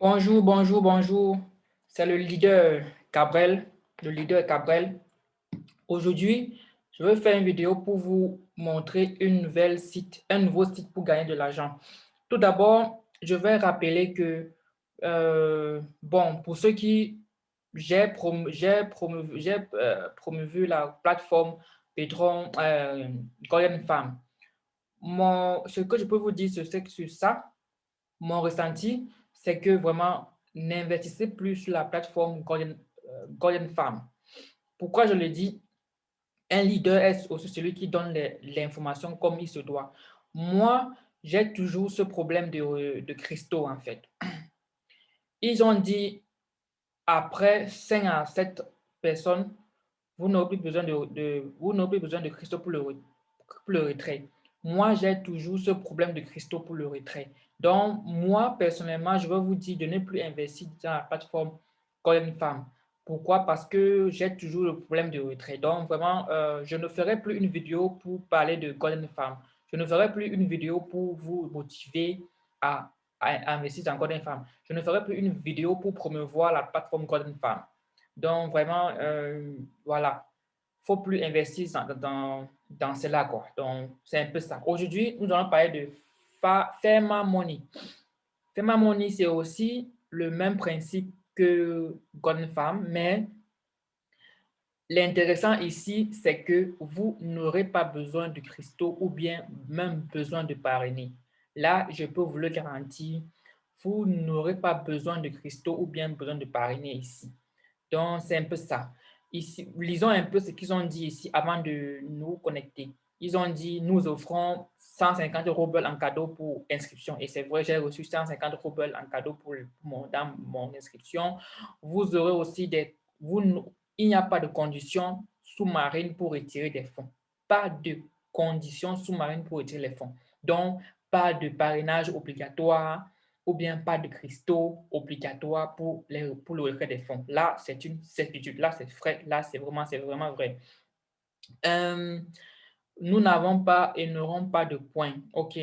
Bonjour, bonjour, bonjour. C'est le leader Gabriel, le leader Gabriel. Aujourd'hui, je vais faire une vidéo pour vous montrer un nouveau site pour gagner de l'argent. Tout d'abord, je vais rappeler que, bon, pour ceux qui, j'ai promovu la plateforme Patreon Golden Farm. Ce que je peux vous dire sur ça, mon ressenti, c'est que vraiment, n'investissez plus sur la plateforme Golden Farm. Pourquoi je le dis? Un leader est aussi celui qui donne l'information comme il se doit. Moi, j'ai toujours ce problème de cristaux, en fait. Ils ont dit, après 5 à 7 personnes, vous n'aurez plus besoin de cristaux pour le retrait. Moi, j'ai toujours ce problème de cristaux pour le retrait. Donc, moi, personnellement, je vais vous dire de ne plus investir dans la plateforme Golden Farm. Pourquoi? Parce que j'ai toujours le problème de retrait. Donc, vraiment, je ne ferai plus une vidéo pour parler de Golden Farm. Je ne ferai plus une vidéo pour vous motiver à, à investir dans Golden Farm. Je ne ferai plus une vidéo pour promouvoir la plateforme Golden Farm. Donc, vraiment, voilà, il ne faut plus investir dans cela, quoi. Donc, c'est un peu ça. Aujourd'hui, nous allons parler de Ferma Money. Ferma Money, c'est aussi le même principe que Golden Farm, mais l'intéressant ici, c'est que vous n'aurez pas besoin de cristaux ou bien même besoin de parrainer. Là, je peux vous le garantir, vous n'aurez pas besoin de cristaux ou bien besoin de parrainer ici. Donc, c'est un peu ça. Ici, lisons un peu ce qu'ils ont dit ici avant de nous connecter. Ils ont dit, nous offrons 150 roubles en cadeau pour inscription. Et c'est vrai, j'ai reçu 150 roubles en cadeau dans mon inscription. Vous aurez aussi il n'y a pas de condition sous-marine pour retirer des fonds. Pas de condition sous-marine pour retirer les fonds. Donc, pas de parrainage obligatoire, ou bien pas de cristaux obligatoires pour le retrait des fonds. Là, c'est une certitude. Là, c'est vrai. Là, c'est vraiment vrai. Euh, nous n'avons pas et n'aurons pas de points. OK.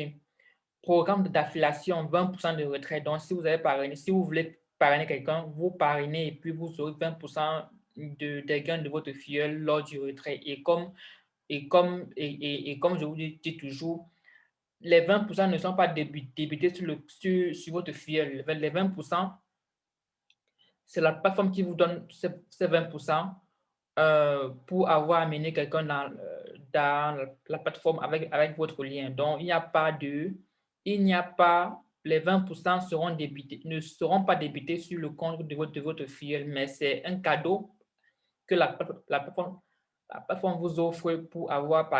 Programme d'affiliation, 20% de retrait. Donc, si vous avez parrainé, si vous voulez parrainer quelqu'un, vous parrainez et puis vous aurez 20% des gains de votre filleul lors du retrait. Et comme je vous dis toujours, les 20% ne sont pas débités sur votre filleul. Les 20%, c'est la plateforme qui vous donne ces 20% pour avoir amené quelqu'un dans la plateforme avec votre lien. Donc, il n'y a pas, les 20% ne seront pas débités sur le compte de votre filleul, mais c'est un cadeau que la plateforme, la plateforme vous offre pour avoir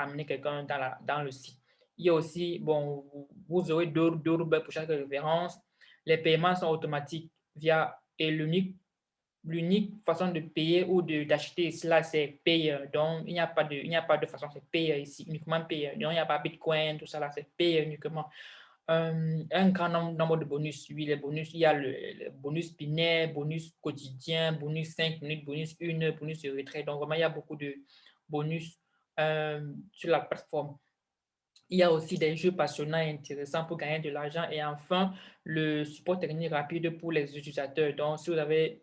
amené quelqu'un dans le site. Il y a aussi, bon, vous aurez deux roubles pour chaque référence. Les paiements sont automatiques et l'unique façon de payer ou d'acheter cela, c'est payer. Donc, il n'y a pas de façon, c'est payer ici, uniquement payer. Donc, il n'y a pas Bitcoin, tout ça là, c'est payer uniquement. Un grand nombre de bonus. Oui, les bonus, il y a le bonus binaire, bonus quotidien, bonus 5 minutes, bonus 1 heure, bonus de retrait. Donc, vraiment, il y a beaucoup de bonus sur la plateforme. Il y a aussi des jeux passionnants et intéressants pour gagner de l'argent. Et enfin, le support technique rapide pour les utilisateurs. Donc, si vous avez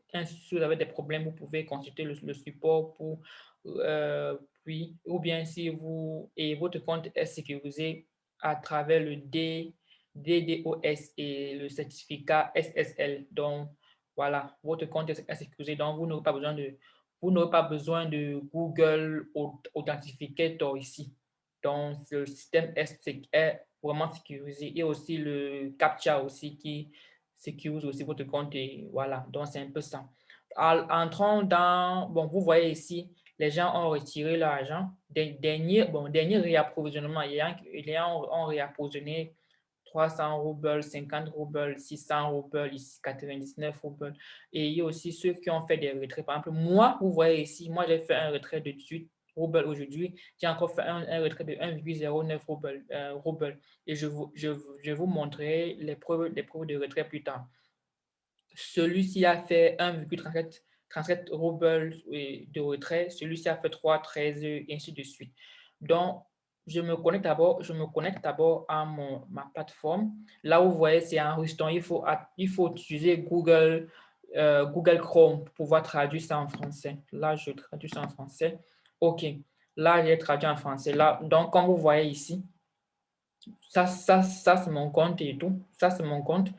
des problèmes, vous pouvez consulter le support ou bien si votre compte est sécurisé à travers le DDoS et le certificat SSL. Donc, voilà, votre compte est sécurisé. Donc, vous n'aurez pas besoin de Google Authenticator ici. Donc, le système est vraiment sécurisé. Et aussi le CAPTCHA aussi qui sécurise aussi votre compte. Et voilà, donc c'est un peu ça. Entrons dans, bon, vous voyez ici, les gens ont retiré leur argent. Dernier réapprovisionnement, les gens ont réapprovisionné 300 roubles, 50 roubles, 600 roubles, 99 roubles. Et il y a aussi ceux qui ont fait des retraits. Par exemple, moi, vous voyez ici, moi, j'ai fait un retrait de 18 roubles aujourd'hui. J'ai encore fait un retrait de 1,09 roubles. Et je vous montrerai les preuves de retrait plus tard. Celui-ci a fait 1,37 roubles de retrait. Celui-ci a fait 3,13 et ainsi de suite. Donc, je me connecte d'abord à ma plateforme. Là où vous voyez, c'est enregistrant. Il faut utiliser Google Chrome pour pouvoir traduire ça en français. Là, je traduis ça en français. OK. Là, j'ai traduit en français. Là, donc, comme vous voyez ici, ça c'est mon compte et tout. Ça, c'est mon compte.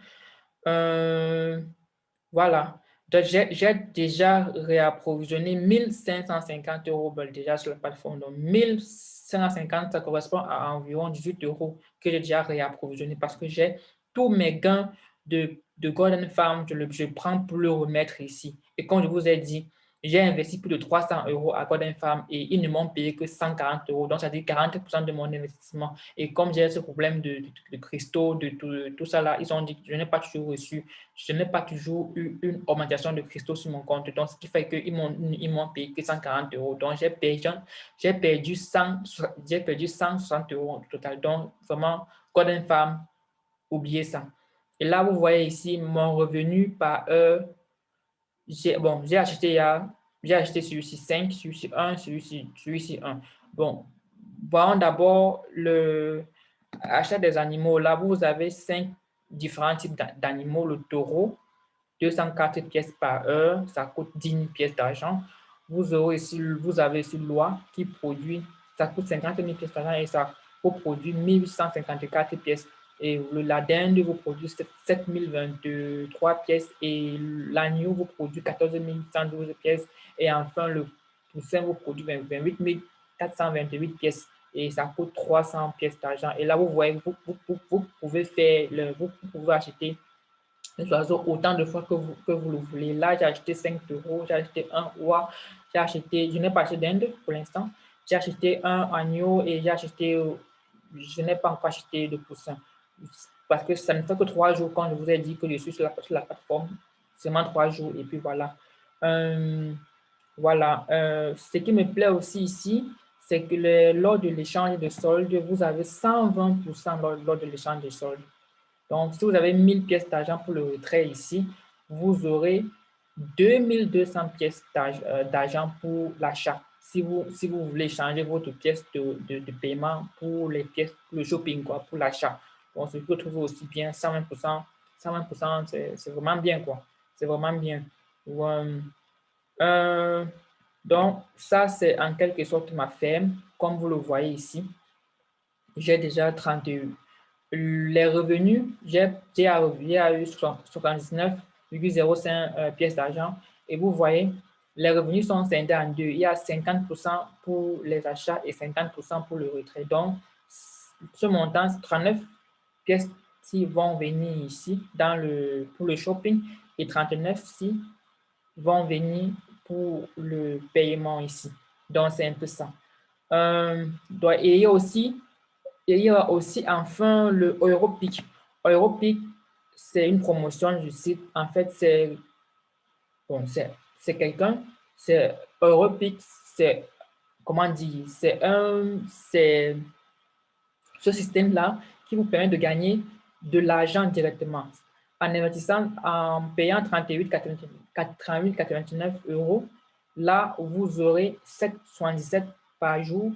Voilà. Donc, j'ai déjà réapprovisionné 1 550 € déjà sur la plateforme. Donc, 1 550, ça correspond à environ 18 € que j'ai déjà réapprovisionné parce que j'ai tous mes gains de Golden Farm, je prends pour le remettre ici. Et comme je vous ai dit, j'ai investi plus de 300 € à Golden Farm et ils ne m'ont payé que 140 €. Donc, ça dit 40% de mon investissement. Et comme j'ai ce problème de cristaux, de tout ça là, ils ont dit que je n'ai pas toujours reçu, je n'ai pas toujours eu une augmentation de cristaux sur mon compte. Donc, ce qui fait qu'ils m'ont payé que 140 €. Donc, j'ai perdu 160 € au total. Donc, vraiment, Golden Farm, oubliez ça. Et là, vous voyez ici mon revenu par heure. J'ai acheté celui-ci 5, celui-ci 1, celui-ci 1. Bon, voyons d'abord le achat des animaux. Là, vous avez 5 différents types d'animaux. Le taureau, 204 pièces par heure, ça coûte 10 000 pièces d'argent. Vous avez ici l'oie qui produit, ça coûte 50 000 pièces d'argent et ça vous produit 1854 pièces. Et la dinde vous produit 7 023 pièces et l'agneau vous produit 14 112 pièces. Et enfin, le poussin vous produit 28 428 pièces et ça coûte 300 pièces d'argent. Et là, vous voyez, vous pouvez acheter les oiseaux autant de fois que vous le voulez. Là, j'ai acheté 5 euros, j'ai acheté un oie, je n'ai pas acheté d'Inde pour l'instant. J'ai acheté un agneau et je n'ai pas encore acheté de poussin. Parce que ça ne fait que 3 jours quand je vous ai dit que je suis sur la plateforme. Seulement 3 jours et puis voilà. Voilà. Ce qui me plaît aussi ici, c'est que lors de l'échange de soldes, vous avez 120% lors de l'échange de soldes. Donc, si vous avez 1000 pièces d'argent pour le retrait ici, vous aurez 2200 pièces d'argent pour l'achat. Si vous voulez changer votre pièce de paiement pour les pièces, pour le shopping, quoi, pour l'achat. Donc, ce que je trouve aussi bien, 120%, 120%, c'est vraiment bien, quoi. C'est vraiment bien. Euh, donc, ça, c'est en quelque sorte ma ferme, comme vous le voyez ici. J'ai déjà 31. Les revenus, j'ai eu 79,05 pièces d'argent. Et vous voyez, les revenus sont scindés en deux. Il y a 50% pour les achats et 50% pour le retrait. Donc, ce montant, 39 pièces qui vont venir ici pour le shopping et 39 ici vont venir pour le paiement ici. Donc, c'est un peu ça. Et il y a aussi enfin le Europeak. Europeak, c'est une promotion du site. En fait, bon, c'est quelqu'un, c'est Europeak, c'est, comment dire, c'est ce système-là qui vous permet de gagner de l'argent directement. En investissant, en payant 38,89 €, là, vous aurez 7,77 par jour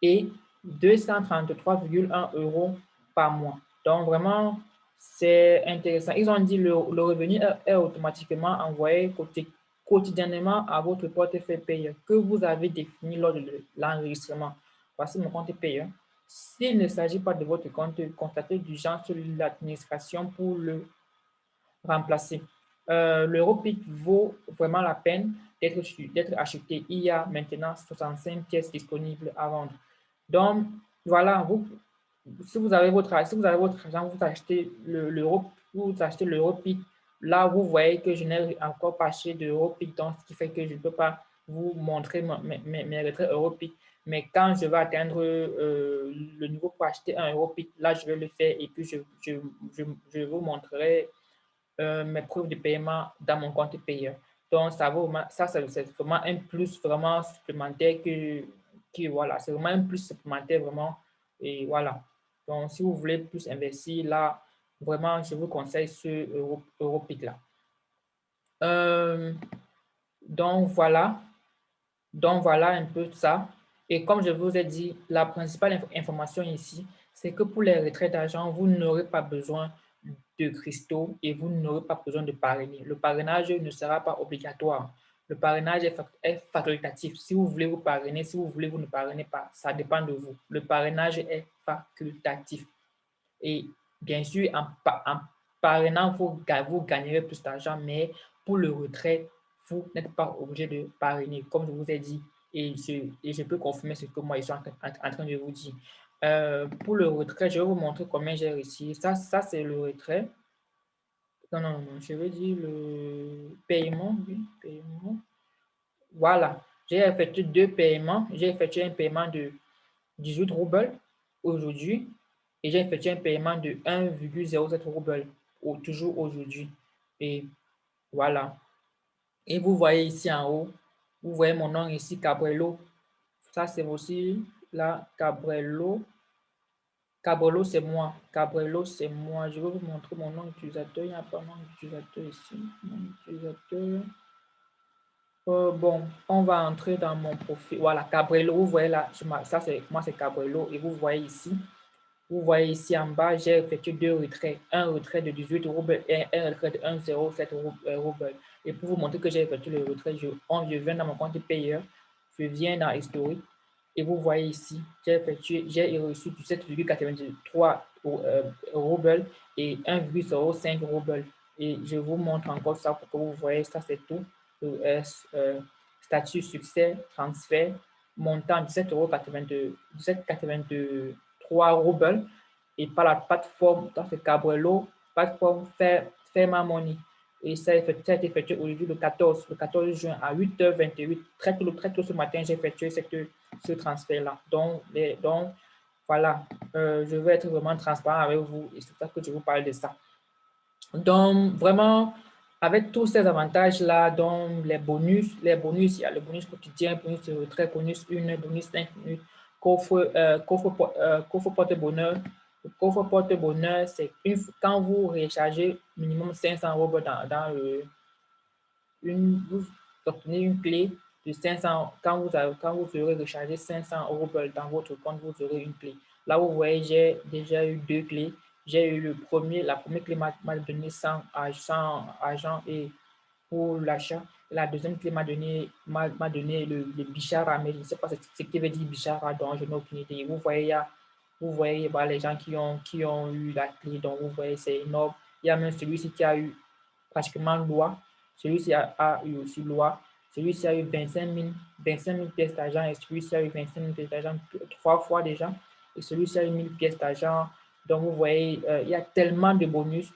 et 233,1 € par mois. Donc, vraiment, c'est intéressant. Ils ont dit que le revenu est automatiquement envoyé quotidiennement à votre portefeuille payeur que vous avez défini lors de l'enregistrement. Voici mon compte payeur. S'il ne s'agit pas de votre compte, contactez d'urgence l'administration pour le remplacer. L'Europic vaut vraiment la peine d'être acheté. Il y a maintenant 65 pièces disponibles à vendre. Donc, voilà, si vous avez votre argent, vous achetez l'Europic. Là, vous voyez que je n'ai encore pas acheté d'Europic, donc ce qui fait que je ne peux pas vous montrer mes retraits Europic. Mais quand je vais atteindre le niveau pour acheter un Europic, là, je vais le faire et puis je vous montrerai mes preuves de paiement dans mon compte payeur. Donc, c'est vraiment un plus vraiment supplémentaire voilà, c'est vraiment un plus supplémentaire vraiment. Et voilà. Donc, si vous voulez plus investir, là, vraiment, je vous conseille ce Europic-là. Euh, donc, voilà. Donc, voilà un peu ça. Et comme je vous ai dit, la principale information ici, c'est que pour les retraits d'argent, vous n'aurez pas besoin de cristaux et vous n'aurez pas besoin de parrainer. Le parrainage ne sera pas obligatoire. Le parrainage est facultatif. Si vous voulez vous parrainer, si vous voulez vous ne parrainez pas, ça dépend de vous. Le parrainage est facultatif. Et bien sûr, en parrainant, vous gagnerez plus d'argent, mais pour le retrait, vous n'êtes pas obligé de parrainer, comme je vous ai dit. Et je peux confirmer ce que moi, je suis en train de vous dire. Pour le retrait, je vais vous montrer combien j'ai réussi. Ça c'est le retrait. Non, non, non, je veux dire le paiement. Oui, paiement. Voilà, j'ai effectué 2 paiements. J'ai effectué un paiement de 18 roubles aujourd'hui et j'ai effectué un paiement de 1,07 roubles toujours aujourd'hui. Et voilà. Et vous voyez ici en haut, vous voyez mon nom ici, Cabrello. Ça, c'est aussi là, Cabrello. Cabrello, c'est moi. Cabrello, c'est moi. Je vais vous montrer mon nom d'utilisateur. Il n'y a pas mon nom d'utilisateur ici. Mon utilisateur. Bon, on va entrer dans mon profil. Voilà, Cabrello, vous voyez là, ça c'est moi, c'est Cabrello. Et vous voyez ici en bas, j'ai effectué 2 retraits. Un retrait de 18 roubles et un retrait de 1,07 roubles. Et pour vous montrer que j'ai effectué le retrait, je viens dans mon compte payeur, je viens dans historique. Et vous voyez ici, j'ai reçu 17,83 roubles et 1,05 roubles. Et je vous montre encore ça pour que vous voyez, ça c'est tout. Statut succès, transfert, montant 17,83 roubles et par la plateforme, ça c'est Cabrello, plateforme Fair Money. Et ça a été effectué aujourd'hui le 14 juin à 8h28. Très tôt ce matin, j'ai effectué ce transfert-là. Donc, voilà, je vais être vraiment transparent avec vous et c'est pour ça que je vous parle de ça. Donc, vraiment, avec tous ces avantages-là, donc les bonus, il y a le bonus quotidien, bonus de retrait, bonus 1, bonus 5 minutes, coffre porte-bonheur. Le coffre porte-bonheur, c'est quand vous rechargez minimum 500 euros vous obtenez une clé de 500, quand vous aurez rechargé 500 euros dans votre compte, vous aurez une clé. Là, vous voyez, j'ai déjà eu 2 clés. J'ai eu la première clé m'a donné 100 argent et pour l'achat. La deuxième clé m'a donné le Bichara, mais je ne sais pas ce qui veut dire Bichara, donc je n'ai aucune idée. Vous voyez bah, les gens qui ont eu la clé, donc vous voyez, c'est énorme. Il y a même celui-ci qui a eu pratiquement loi. Celui-ci a eu aussi loi. Celui-ci a eu 25 000 pièces d'argent et celui-ci a eu 25 000 pièces d'argent 3 fois déjà. Et celui-ci a eu 1000 pièces d'argent. Donc, vous voyez, il y a tellement de bonus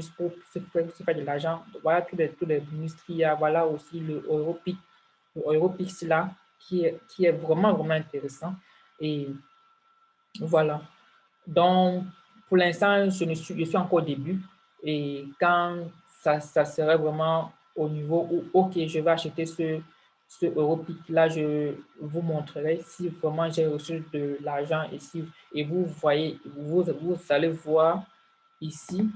pour se faire de l'argent. Voilà tous les bonus qu'il y a. Voilà aussi le Europix là, qui est vraiment, vraiment intéressant. Et voilà. Donc, pour l'instant, je suis encore au début. Et quand ça serait vraiment au niveau où, OK, je vais acheter ce Europic-là, je vous montrerai si vraiment j'ai reçu de l'argent ici. Et vous voyez, vous allez voir ici,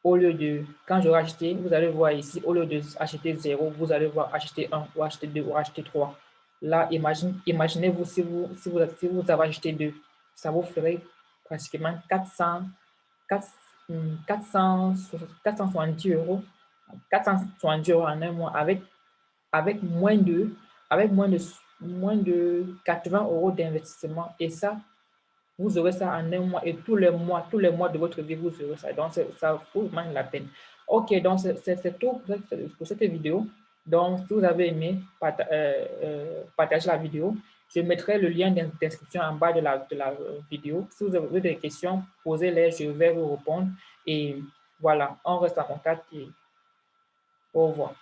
au lieu de, quand j'aurai acheté, vous allez voir ici, au lieu d'acheter 0, vous allez voir acheter 1 ou acheter 2 ou acheter 3. Là, imaginez-vous si vous avez acheté 2, ça vous ferait pratiquement 470 euros, 470 euros en un mois avec moins de, moins de 80 euros d'investissement. Et ça, vous aurez ça en un mois et tous les mois de votre vie, vous aurez ça. Donc, ça vaut vraiment la peine. OK, donc c'est tout pour cette vidéo. Donc, si vous avez aimé, partagez la vidéo. Je mettrai le lien d'inscription en bas de la vidéo. Si vous avez des questions, posez-les, je vais vous répondre. Et voilà, on reste en contact et au revoir.